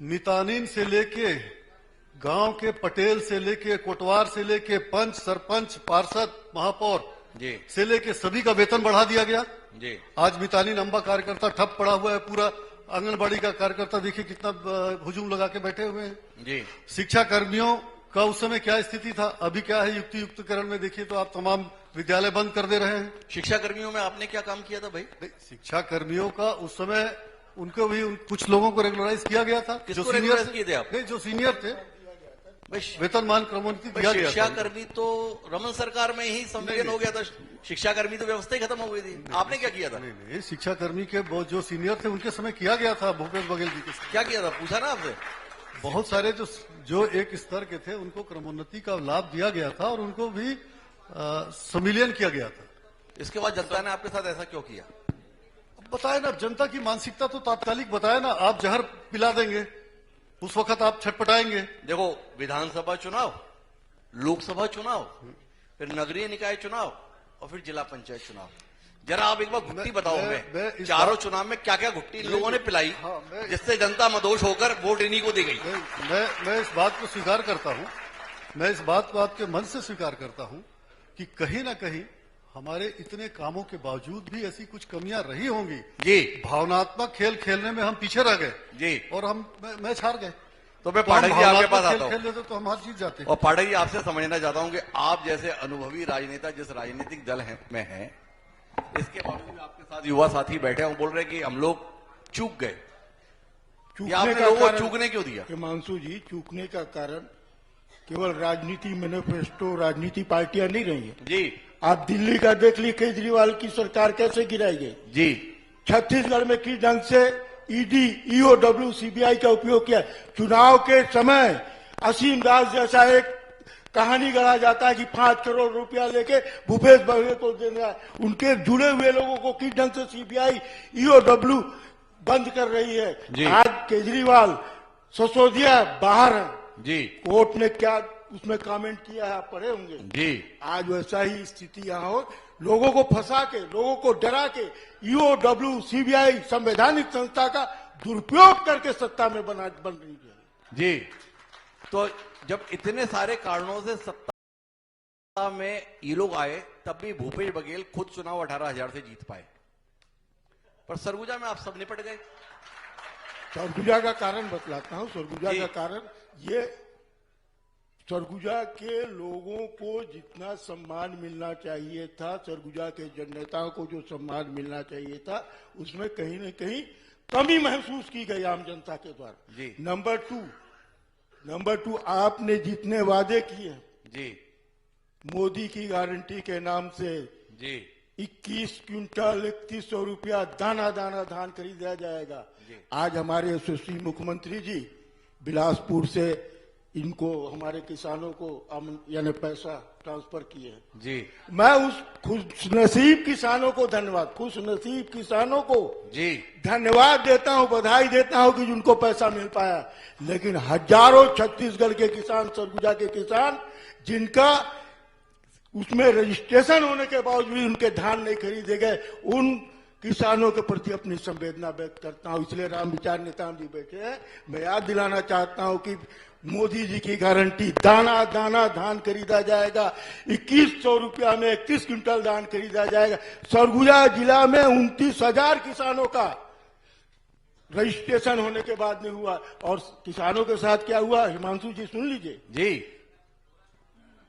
S5: मितानिन से लेके गांव के पटेल से लेके कोटवार से लेके पंच, सरपंच, पार्षद, महापौर
S1: जी
S5: से लेके सभी का वेतन बढ़ा दिया गया।
S1: जी
S5: आज मितानिन अम्बा कार्यकर्ता ठप पड़ा हुआ है, पूरा आंगनबाड़ी का कार्यकर्ता देखिए कितना हुजूम लगा के बैठे हुए हैं।
S1: जी
S5: शिक्षा कर्मियों का उस समय क्या स्थिति था, अभी क्या है, युक्तिकरण में देखिए तो आप तमाम विद्यालय बंद कर दे रहे हैं।
S1: शिक्षा कर्मियों में आपने क्या काम किया था भाई?
S5: शिक्षा कर्मियों का उस समय उनको भी कुछ लोगों को रेगुलराइज किया गया था।
S1: किसको
S5: जो सीनियर
S1: रेगुलराइज किए थे आप?
S5: नहीं, जो सीनियर थे
S1: भाई
S5: वेतनमान क्रमोन्नति दिया गया
S1: शिक्षा
S5: था।
S1: कर्मी तो रमन सरकार में ही संविलियन हो गया था, शिक्षा कर्मी तो व्यवस्था ही खत्म हो गई थी। आपने क्या किया था?
S5: नहीं, शिक्षा कर्मी के जो सीनियर थे उनके समय किया गया था भूपेश बघेल जी के समय।
S1: क्या किया था पूछा ना आपसे?
S5: बहुत सारे जो एक स्तर के थे उनको क्रमोन्नति का लाभ दिया गया था और उनको भी संविलियन किया गया था।
S1: इसके बाद जनता ने आपके साथ ऐसा क्यों किया?
S5: अब बताए ना, जनता की मानसिकता तो तात्कालिक बताए ना, आप जहर पिला देंगे उस वक्त आप छटपटाएंगे।
S1: देखो, विधानसभा चुनाव, लोकसभा चुनाव, फिर नगरीय निकाय चुनाव और फिर जिला पंचायत चुनाव। जरा आप एक बार घुट्टी बताओ हमें, चारों चुनाव में क्या क्या घुट्टी इन लोगों ने पिलाई जिससे जनता मदोष होकर वोट इन्हीं को दी गई?
S5: मैं इस बात को स्वीकार करता हूं, मैं इस बात को आपके मन से स्वीकार करता हूं कि कहीं ना कहीं हमारे इतने कामों के बावजूद भी ऐसी कुछ कमियां रही होंगी
S1: जी।
S5: भावनात्मक खेल खेलने में हम पीछे रह गए
S1: जी,
S5: और हम मैच हार गए।
S1: तो मैं पाठक जी आपके पास आता हूं
S5: खेल लेते तो हम हार जीत जाते।
S1: और पाठक जी आपसे समझना चाहता हूं कि आप जैसे अनुभवी राजनेता जिस राजनीतिक दल में हैं, इसके बावजूद आपके साथ युवा साथी बैठे हैं, बोल रहे हैं कि हम लोग चूक गए। आपने लोगों को चूकने क्यों दिया?
S2: हिमांशु जी, चूकने का कारण केवल राजनीति मैनिफेस्टो, राजनीति पार्टियां नहीं रही है
S1: जी।
S2: आप दिल्ली का देख ली, केजरीवाल की सरकार कैसे गिराई गई
S1: जी।
S2: छत्तीसगढ़ में किस ढंग से ईडी, ईओडब्ल्यू, सीबीआई का उपयोग किया। चुनाव के समय असीम दास जैसा एक कहानी गढ़ा जाता है कि 5 करोड़ रुपया लेके भूपेश बघेल को देना है। उनके जुड़े हुए लोगों को किस ढंग से सीबीआई, ईओडब्ल्यू बंद कर रही है। आज केजरीवाल, सिसोदिया बाहर है
S1: जी।
S2: कोर्ट ने क्या उसमें कमेंट किया है, आप पढ़े होंगे
S1: जी।
S2: आज वैसा ही स्थिति यहाँ हो, लोगों को फंसा के, लोगों को डरा के ईओडब्ल्यू, सीबीआई संवैधानिक संस्था का दुरुपयोग करके सत्ता में बन रही है
S1: जी। तो जब इतने सारे कारणों से सत्ता में ये लोग आए, तब भी भूपेश बघेल खुद चुनाव 18,000 से जीत पाए, पर सरगुजा में आप सब निपट गए।
S2: सरगुजा का कारण बतलाता हूं। सरगुजा का कारण ये, सरगुजा के लोगों को जितना सम्मान मिलना चाहिए था, सरगुजा के जननेताओं को जो सम्मान मिलना चाहिए था, उसमें कहीं न कहीं कमी महसूस की गई आम जनता के द्वारा। नंबर टू, आपने जितने वादे किए
S1: जी,
S2: मोदी की गारंटी के नाम से
S1: जी,
S2: 21 क्विंटल 3100 रुपया दाना दाना धान खरीदा जाएगा। आज हमारे यशस्वी मुख्यमंत्री जी बिलासपुर से इनको, हमारे किसानों को यानी पैसा ट्रांसफर किए हैं
S1: जी।
S2: मैं उस खुशनसीब किसानों को धन्यवाद, खुशनसीब किसानों को
S1: जी
S2: धन्यवाद देता हूं, बधाई देता हूं कि उनको पैसा मिल पाया। लेकिन हजारों छत्तीसगढ़ के किसान, सरगुजा के किसान, जिनका उसमें रजिस्ट्रेशन होने के बावजूद भी उनके धान नहीं खरीदे गए, उन किसानों के प्रति अपनी संवेदना व्यक्त करता हूं। इसलिए राम विचार नेताम जी बैठे हैं। मैं याद दिलाना चाहता हूं कि मोदी जी की गारंटी, दाना दाना धान खरीदा जाएगा, 2100 रुपया में 31 क्विंटल धान खरीदा जाएगा। सरगुजा जिला में 29,000 किसानों का रजिस्ट्रेशन होने के बाद में हुआ। और किसानों के साथ क्या हुआ, हिमांशु जी सुन लीजिए
S1: जी।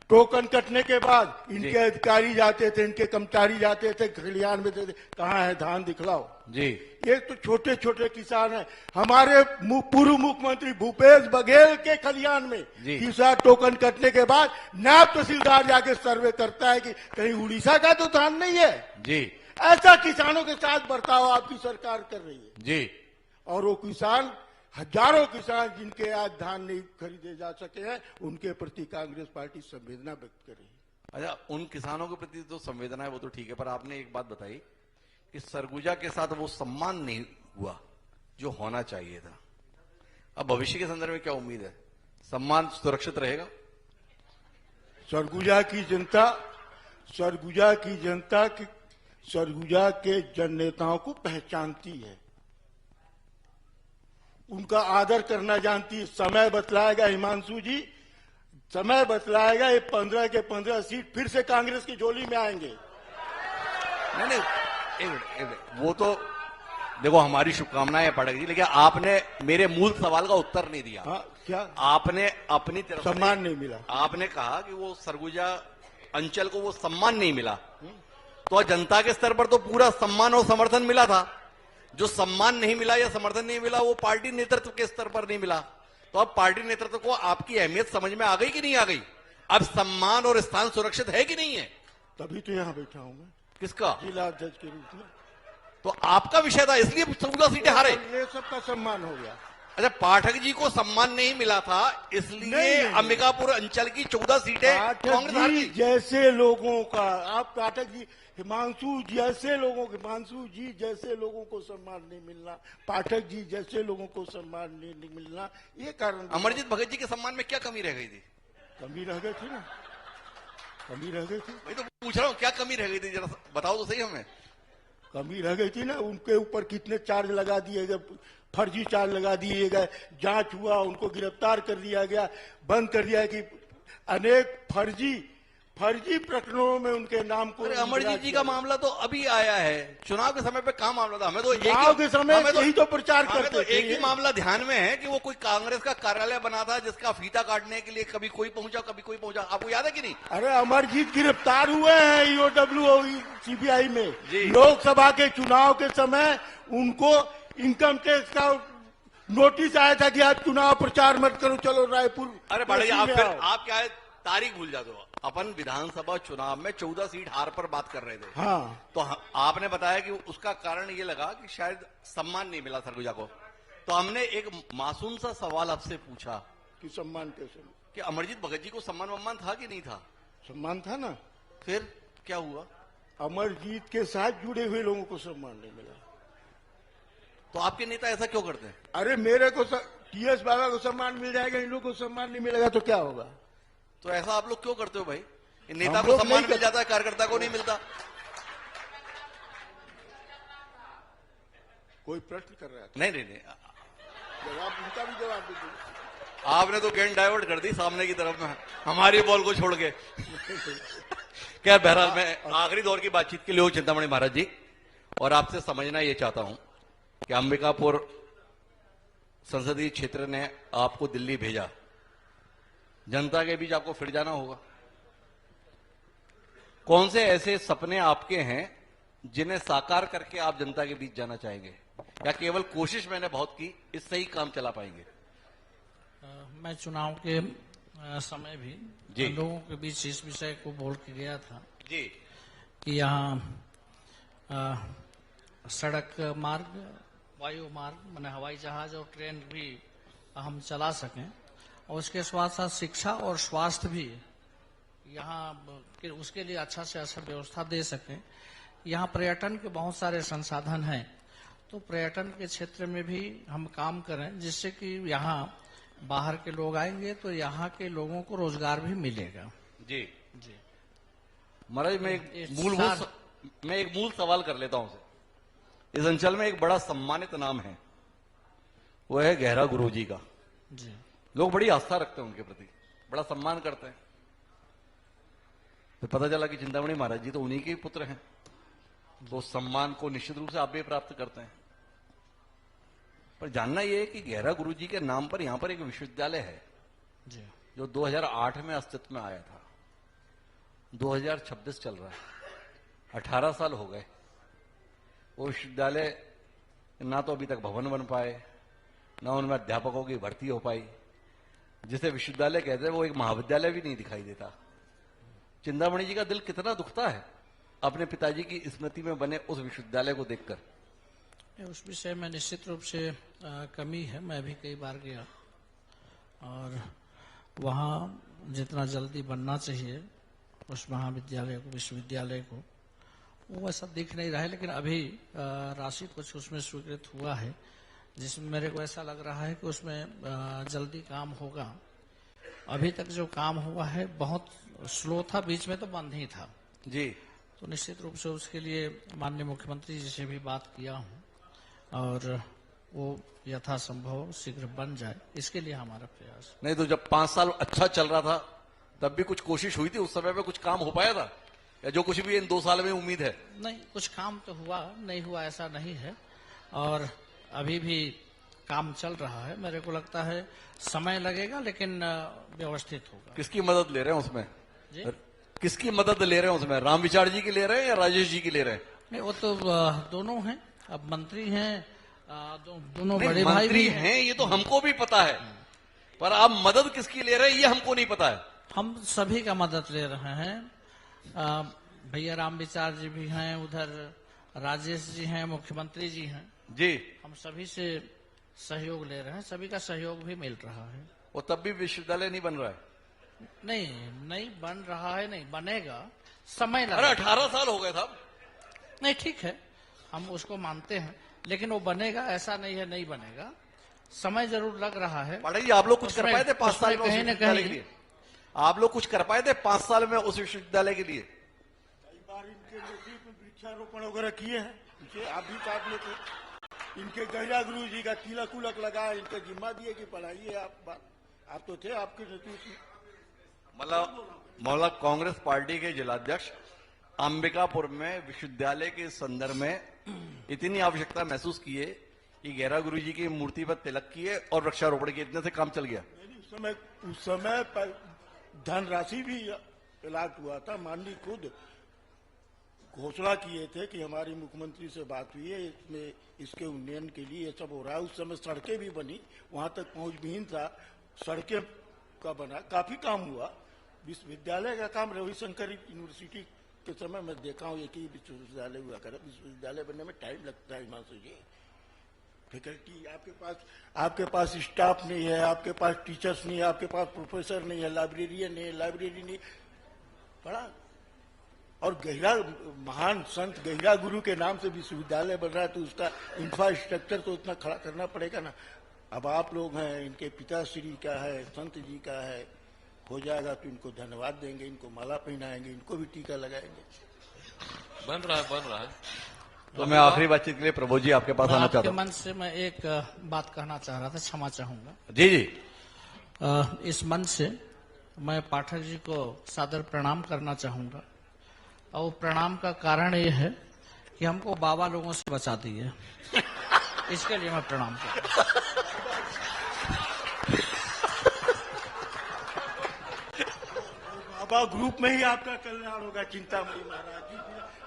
S2: टोकन कटने के बाद इनके अधिकारी जाते थे, इनके कर्मचारी जाते थे, खलिहान में देते, कहाँ है धान दिखलाओ
S1: जी।
S2: ये तो छोटे छोटे किसान हैं। हमारे पूर्व मुख्यमंत्री भूपेश बघेल के खलिहान में किसान टोकन कटने के बाद नायब तहसीलदार जाके सर्वे करता है कि कहीं उड़ीसा का तो धान नहीं है
S1: जी।
S2: ऐसा किसानों के साथ बर्ताव आपकी सरकार कर रही है
S1: जी।
S2: और वो किसान, हजारों किसान जिनके आज धान नहीं खरीदे जा सके हैं, उनके प्रति कांग्रेस पार्टी संवेदना व्यक्त कर रही है।
S1: अच्छा, उन किसानों के प्रति तो संवेदना है वो तो ठीक है, पर आपने एक बात बताई कि सरगुजा के साथ वो सम्मान नहीं हुआ, जो होना चाहिए था। अब भविष्य के संदर्भ में क्या उम्मीद है? सम्मान सुरक्षित रहेगा?
S2: सरगुजा की जनता सरगुजा के जननेताओं को पहचानती है, उनका आदर करना जानती है। समय बतलाएगा हिमांशु जी, समय बतलाएगा, ये 15 के 15 सीट फिर से कांग्रेस की झोली में आएंगे।
S1: नहीं, एक मिनट, वो तो देखो हमारी शुभकामनाएं पाठक जी, लेकिन आपने मेरे मूल सवाल का उत्तर नहीं दिया।
S2: हाँ, क्या
S1: आपने अपनी तरफ
S2: सम्मान नहीं मिला?
S1: आपने कहा कि वो सरगुजा अंचल को वो सम्मान नहीं मिला, तो जनता के स्तर पर तो पूरा सम्मान और समर्थन मिला था। जो सम्मान नहीं मिला या समर्थन नहीं मिला वो पार्टी नेतृत्व के स्तर पर नहीं मिला। तो अब पार्टी नेतृत्व को आपकी अहमियत समझ में आ गई कि नहीं आ गई? अब सम्मान और स्थान सुरक्षित है कि नहीं है?
S2: तभी तो यहां बैठा हूं मैं,
S1: किसका?
S2: जिला अध्यक्ष के रूप में।
S1: तो आपका विषय था, इसलिए 14 सीटें हारे।
S2: ये सबका सम्मान हो गया।
S1: अच्छा, पाठक जी को सम्मान नहीं मिला था इसलिए अंबिकापुर अंचल की 14 सीटें कांग्रेस हार गई।
S2: जैसे लोगों का, आप पाठक जी, हिमांशु जैसे लोगों को, हिमांशु जी जैसे लोगों को सम्मान नहीं मिलना, पाठक जी जैसे लोगों को सम्मान नहीं मिलना, ये कारण।
S1: अमरजीत भगत जी के सम्मान में क्या कमी रह गई थी?
S2: कमी रह गई थी ना, कमी रह गई थी।
S1: मैं तो पूछ रहा हूँ क्या कमी रह गई थी, जरा बताओ तो सही हमें।
S2: कमी रह गई थी ना, उनके ऊपर कितने चार्ज लगा दिए गए, फर्जी चार्ज लगा दिए गए, जांच हुआ, उनको गिरफ्तार कर दिया गया, बंद कर दिया कि अनेक फर्जी प्रकरणों में उनके नाम को।
S1: अरे अमरजीत जी का मामला तो अभी आया है, चुनाव के समय पे कहाँ मामला था? हमें तो
S2: चुनाव के समय यही तो प्रचार करते
S1: तो
S2: थे।
S1: एक ही मामला ध्यान में है कि वो कोई कांग्रेस का कार्यालय बना था जिसका फीता काटने के लिए कभी कोई पहुंचा कभी कोई पहुंचा, आपको याद है कि नहीं?
S2: अरे अमरजीत गिरफ्तार हुए हैं ईओडब्ल्यू और सीबीआई में।
S1: जी।
S2: लोकसभा के चुनाव के समय उनको इनकम टैक्स का नोटिस आया था कि आप चुनाव प्रचार मत करो, चलो रायपुर।
S1: अरे बड़े आप क्या है, तारीख भूल जाते हो। अपन विधानसभा चुनाव में 14 सीट हार पर बात कर रहे थे।
S2: हाँ,
S1: तो आपने बताया कि उसका कारण ये लगा कि शायद सम्मान नहीं मिला सरगुजा को। तो हमने एक मासूम सा सवाल आपसे पूछा
S2: कि सम्मान कैसे?
S1: कि अमरजीत भगत जी को सम्मान था कि नहीं था?
S2: सम्मान था ना।
S1: फिर क्या हुआ?
S2: अमरजीत के साथ जुड़े हुए लोगों को सम्मान नहीं मिला।
S1: तो आपके नेता ऐसा क्यों करते हैं?
S2: अरे मेरे को टीएस बाबा को सम्मान मिल जाएगा, इन लोगों को सम्मान नहीं मिलेगा तो क्या होगा?
S1: तो ऐसा आप लोग क्यों करते हो भाई? नेता को सम्मान मिल जाता है, कार्यकर्ता को नहीं मिलता।
S2: कोई प्रश्न कर रहा है?
S1: नहीं,
S2: जवाब, उनका भी जवाब दीजिए।
S1: आपने तो गेंद डाइवर्ट कर दी सामने की तरफ में, हमारी बॉल को छोड़ के। क्या बहरहाल मैं आखिरी दौर की बातचीत के लिए हूं चिंतामणि महाराज जी, और आपसे समझना ये चाहता हूं कि अंबिकापुर संसदीय क्षेत्र ने आपको दिल्ली भेजा, जनता के बीच आपको फिर जाना होगा। कौन से ऐसे सपने आपके हैं जिन्हें साकार करके आप जनता के बीच जाना चाहेंगे, या केवल कोशिश मैंने बहुत की, इससे ही काम चला पाएंगे?
S3: मैं चुनाव के समय भी
S1: जी
S3: लोगों के बीच इस विषय को बोल के गया था
S1: जी
S3: कि यहाँ सड़क मार्ग, वायु मार्ग, माने हवाई जहाज और ट्रेन भी हम चला सकें, और उसके साथ साथ शिक्षा और स्वास्थ्य भी यहाँ उसके लिए अच्छा से अच्छा व्यवस्था दे सकें। यहाँ पर्यटन के बहुत सारे संसाधन हैं, तो पर्यटन के क्षेत्र में भी हम काम करें जिससे कि यहाँ बाहर के लोग आएंगे तो यहाँ के लोगों को रोजगार भी मिलेगा।
S1: जी
S3: जी
S1: महाराज, मैं एक मूल सवाल कर लेता हूं। इस अंचल में एक बड़ा सम्मानित नाम है, वो है गहरा गुरुजी का।
S3: जी,
S1: लोग बड़ी आस्था रखते हैं उनके प्रति, बड़ा सम्मान करते हैं। तो पता चला कि चिंतामणि महाराज जी तो उन्हीं के ही पुत्र हैं, तो उस सम्मान को निश्चित रूप से आप भी प्राप्त करते हैं। पर जानना यह है कि गहरा गुरुजी के नाम पर यहां पर एक विश्वविद्यालय है
S3: जी,
S1: जो 2008 में अस्तित्व में आया था। 2026 चल रहा है, 18 साल हो गए। वो विश्वविद्यालय ना तो अभी तक भवन बन पाए, ना उनमें अध्यापकों की भर्ती हो पाई। जिसे विश्वविद्यालय कहते हैं वो एक महाविद्यालय भी नहीं दिखाई देता। चिंतामणि जी का दिल कितना दुखता है अपने पिताजी की स्मृति में बने उस विश्वविद्यालय को देखकर।
S3: उस विषय में निश्चित रूप से कमी है। मैं भी कई बार गया और वहाँ जितना जल्दी बनना चाहिए उस महाविद्यालय को, विश्वविद्यालय को, वो ऐसा दिख नहीं रहा है। लेकिन अभी राशि कुछ उसमें स्वीकृत हुआ है जिसमें मेरे को ऐसा लग रहा है कि उसमें जल्दी काम होगा। अभी तक जो काम हुआ है बहुत स्लो था, बीच में तो बंद ही था
S1: जी।
S3: तो निश्चित रूप से उसके लिए माननीय मुख्यमंत्री जी से भी बात किया हूं और वो यथासंभव शीघ्र बन जाए, इसके लिए हमारा प्रयास।
S1: नहीं तो जब 5 साल अच्छा चल रहा था तब भी कुछ कोशिश हुई थी, उस समय पे कुछ काम हो पाया था, या जो कुछ भी इन 2 साल में उम्मीद है?
S3: नहीं, कुछ काम तो हुआ, नहीं हुआ ऐसा नहीं है, और अभी भी काम चल रहा है। मेरे को लगता है समय लगेगा लेकिन व्यवस्थित होगा।
S1: किसकी मदद ले रहे हैं उसमें?
S3: जी?
S1: किसकी मदद ले रहे हैं उसमें? राम विचार जी की ले रहे हैं या राजेश जी की ले रहे हैं?
S3: नहीं, वो तो दोनों हैं, अब मंत्री हैं, दोनों
S1: नहीं,
S3: बड़े भाई
S1: मंत्री
S3: भी
S1: हैं ये तो हमको भी पता है, पर आप मदद किसकी ले रहे हैं ये हमको नहीं पता है।
S3: हम सभी का मदद ले रहे हैं। भैया राम विचार जी भी हैं, उधर राजेश जी हैं, मुख्यमंत्री जी हैं
S1: जी।
S3: हम सभी से सहयोग ले रहे हैं, सभी का सहयोग भी मिल रहा है।
S1: वो तब भी विश्वविद्यालय नहीं बन रहा है?
S3: नहीं बन रहा है, नहीं बनेगा, समय
S1: अरे
S3: लगेगा।
S1: 18 साल हो गए साहब।
S3: नहीं, ठीक है, हम उसको मानते हैं, लेकिन वो बनेगा ऐसा नहीं है नहीं बनेगा, समय जरूर लग रहा है।
S1: पढ़ाई आप लोग कुछ कर पाए थे 5 साल में उस
S3: कहीं न
S1: विश्वविद्यालय के
S3: कहीं
S1: लिए? आप लोग कुछ कर पाए थे 5 साल में उस विश्वविद्यालय के लिए?
S2: कई बार इनके नेतृत्व में वृक्षारोपण वगैरह किए हैं, इनके आप भी साथ में थे। इनके गैरा गुरु जी का तिलक उलक लगा, इनका जिम्मा दिए कि पढ़ाइए आप तो थे, आपके नेतृत्व में।
S1: मतलब कांग्रेस पार्टी के जिलाध्यक्ष अंबिकापुर में विश्वविद्यालय के संदर्भ में इतनी आवश्यकता महसूस किए कि गैरा गुरु जी की मूर्ति पर तिलक किए और वृक्षारोपण किए, इतने से काम चल गया।
S2: उस समय धनराशि भी अलॉट हुआ था। माननीय खुद घोषणा किए थे कि हमारी मुख्यमंत्री से बात हुई है, इसमें इसके उन्नयन के लिए ये सब हो रहा है। उस समय सड़कें भी बनी, वहां तक पहुंच विहीन था, सड़कें का बना, काफी काम हुआ। विश्वविद्यालय का काम रविशंकर यूनिवर्सिटी के समय मैं देखा हूँ, एक ही विश्वविद्यालय हुआ करे, विश्वविद्यालय बनने में टाइम लगता है हिमांशु जी। फैकल्टी आपके पास स्टाफ नहीं है, आपके पास टीचर्स नहीं है, आपके पास प्रोफेसर नहीं है, लाइब्रेरियन नहीं है, लाइब्रेरी नहीं पढ़ा। और गहरा महान संत गहरा गुरु के नाम से विश्वविद्यालय बन रहा है, तो उसका इंफ्रास्ट्रक्चर तो उतना खड़ा करना पड़ेगा ना। अब आप लोग हैं, इनके पिताश्री का है, संत जी का है, हो जाएगा तो इनको धन्यवाद देंगे, इनको माला पहनाएंगे, इनको भी टीका लगाएंगे।
S4: बन रहा है।
S1: तो मैं आखिरी बातचीत के लिए प्रभु जी आपके पास आना चाहता
S3: आपके
S1: हूँ।
S3: मन से मैं एक बात कहना चाह रहा था, क्षमा चाहूंगा।
S1: जी जी।
S3: इस मंच से मैं पाठक जी को सादर प्रणाम करना चाहूंगा, और प्रणाम का कारण ये है कि हमको बाबा लोगों से बचा दिए, इसके लिए मैं प्रणाम करता हूं।
S2: बाबा ग्रुप में ही आपका कल्याण होगा, चिंतामणि महाराज जी।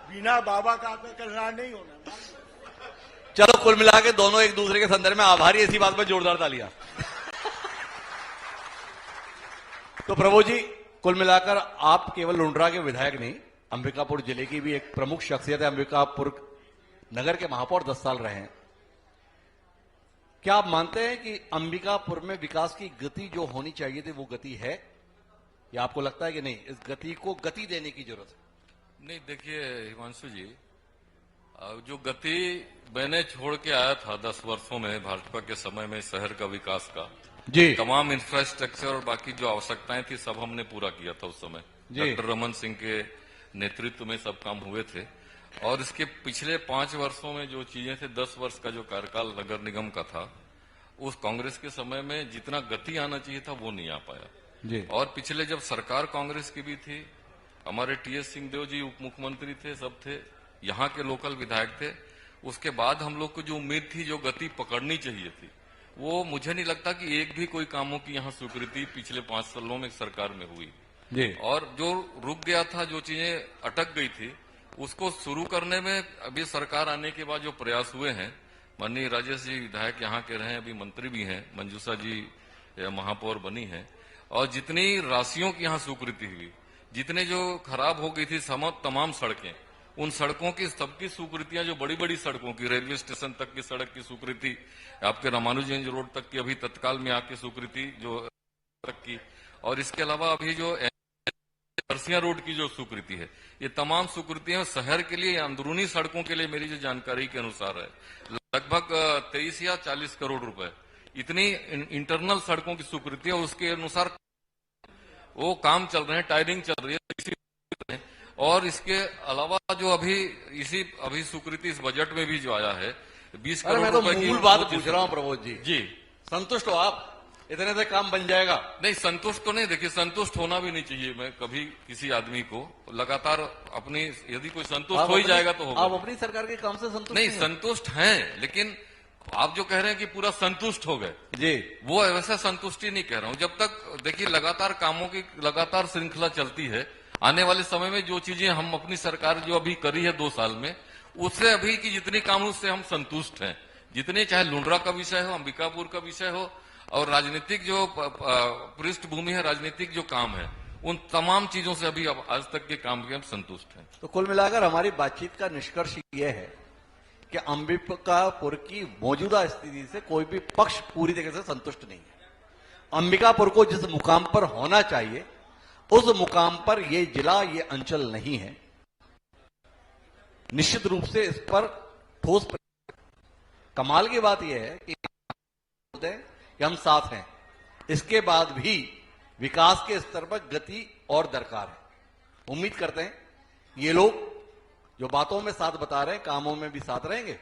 S2: बिना बाबा का आपका कल्याण नहीं होना।
S1: चलो कुल मिला के दोनों एक दूसरे के संदर्भ में आभारी, इसी बात पर जोरदार तालियां। तो प्रभु जी, कुल मिलाकर आप केवल लुंड्रा के विधायक नहीं, अंबिकापुर जिले की भी एक प्रमुख शख्सियत है। अंबिकापुर नगर के महापौर 10 साल रहे हैं। क्या आप मानते हैं कि अंबिकापुर में विकास की गति जो होनी चाहिए थी वो गति है, या आपको लगता है कि नहीं, इस गति को गति देने की जरूरत है?
S4: नहीं, देखिए हिमांशु जी, जो गति मैंने छोड़ के आया था 10 वर्षों में भाजपा के समय में शहर का विकास का,
S1: जी।
S4: तमाम इंफ्रास्ट्रक्चर और बाकी जो आवश्यकताएं थी सब हमने पूरा किया था उस समय। डॉक्टर रमन सिंह के नेतृत्व में सब काम हुए थे। और इसके पिछले 5 वर्षों में जो चीजें थे, 10 वर्ष का जो कार्यकाल नगर निगम का था, उस कांग्रेस के समय में जितना गति आना चाहिए था वो नहीं आ पाया
S1: जी।
S4: और पिछले जब सरकार कांग्रेस की भी थी, हमारे टीएस सिंहदेव जी उप मुख्यमंत्री थे, सब थे, यहाँ के लोकल विधायक थे, उसके बाद हम लोग को जो उम्मीद थी, जो गति पकड़नी चाहिए थी, वो मुझे नहीं लगता कि एक भी कोई कामों की यहाँ स्वीकृति पिछले 5 सालों में सरकार में हुई
S1: जी।
S4: और जो रुक गया था, जो चीजें अटक गई थी, उसको शुरू करने में अभी सरकार आने के बाद जो प्रयास हुए हैं, माननीय राजेश जी विधायक यहाँ के रहे, अभी मंत्री भी हैं, मंजूषा जी महापौर बनी है, और जितनी राशियों की यहाँ स्वीकृति हुई, जितने जो खराब हो गई थी तमाम सड़कें, उन सड़कों की सबकी स्वीकृतियां, जो बड़ी बड़ी सड़कों की, रेलवे स्टेशन तक की सड़क की स्वीकृति, आपके रामानुजगंज रोड तक की अभी तत्काल में आके स्वीकृति जो तक की, और इसके अलावा अभी जो बरसिया रोड की जो स्वीकृति है, ये तमाम स्वीकृतियां शहर के लिए या अंदरूनी सड़कों के लिए मेरी जो जानकारी के अनुसार है लगभग 23 या 40 करोड़ रुपए इतनी इंटरनल सड़कों की स्वीकृति है। उसके अनुसार वो काम चल रहे हैं, टायरिंग चल रही है। और इसके अलावा जो अभी स्वीकृति इस बजट में भी जो आया है 20
S1: अरे
S4: करोड़
S1: मैं तो
S4: रुपए की
S1: मूल बात पूछ रहा हूं प्रबोध जी,
S4: जी
S1: संतुष्ट हो आप? इतने से काम बन जाएगा?
S4: नहीं, संतुष्ट तो नहीं। देखिए, संतुष्ट होना भी नहीं चाहिए। मैं कभी किसी आदमी को लगातार अपनी, यदि कोई संतुष्ट हो ही जाएगा तो होगा।
S1: आप अपनी सरकार के काम से संतुष्ट
S4: नहीं,
S1: हैं?
S4: संतुष्ट हैं, लेकिन आप जो कह रहे हैं कि पूरा संतुष्ट हो गए,
S1: जी,
S4: वो वैसा संतुष्टि नहीं कह रहा हूं। जब तक देखिए लगातार कामों की लगातार श्रृंखला चलती है, आने वाले समय में जो चीजें हम अपनी सरकार जो अभी करी है 2 साल में, उससे अभी की जितनी काम उससे हम संतुष्ट हैं। जितने, चाहे लुंड्रा का विषय हो, अंबिकापुर का विषय हो, और राजनीतिक जो पृष्ठभूमि है, राजनीतिक जो काम है, उन तमाम चीजों से अभी आज तक के काम के हम संतुष्ट हैं।
S1: तो कुल मिलाकर हमारी बातचीत का निष्कर्ष यह है कि अंबिकापुर की मौजूदा स्थिति से कोई भी पक्ष पूरी तरह से संतुष्ट नहीं है। अंबिकापुर को जिस मुकाम पर होना चाहिए उस मुकाम पर यह जिला, ये अंचल नहीं है। निश्चित रूप से इस पर ठोस कमाल की बात यह है कि हम साथ हैं, इसके बाद भी विकास के स्तर पर गति और दरकार है। उम्मीद करते हैं ये लोग जो बातों में साथ बता रहे हैं, कामों में भी साथ रहेंगे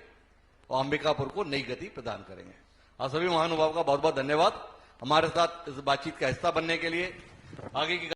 S1: और अंबिकापुर को नई गति प्रदान करेंगे। आप सभी महानुभाव का बहुत बहुत धन्यवाद हमारे साथ इस बातचीत का हिस्सा बनने के लिए। आगे की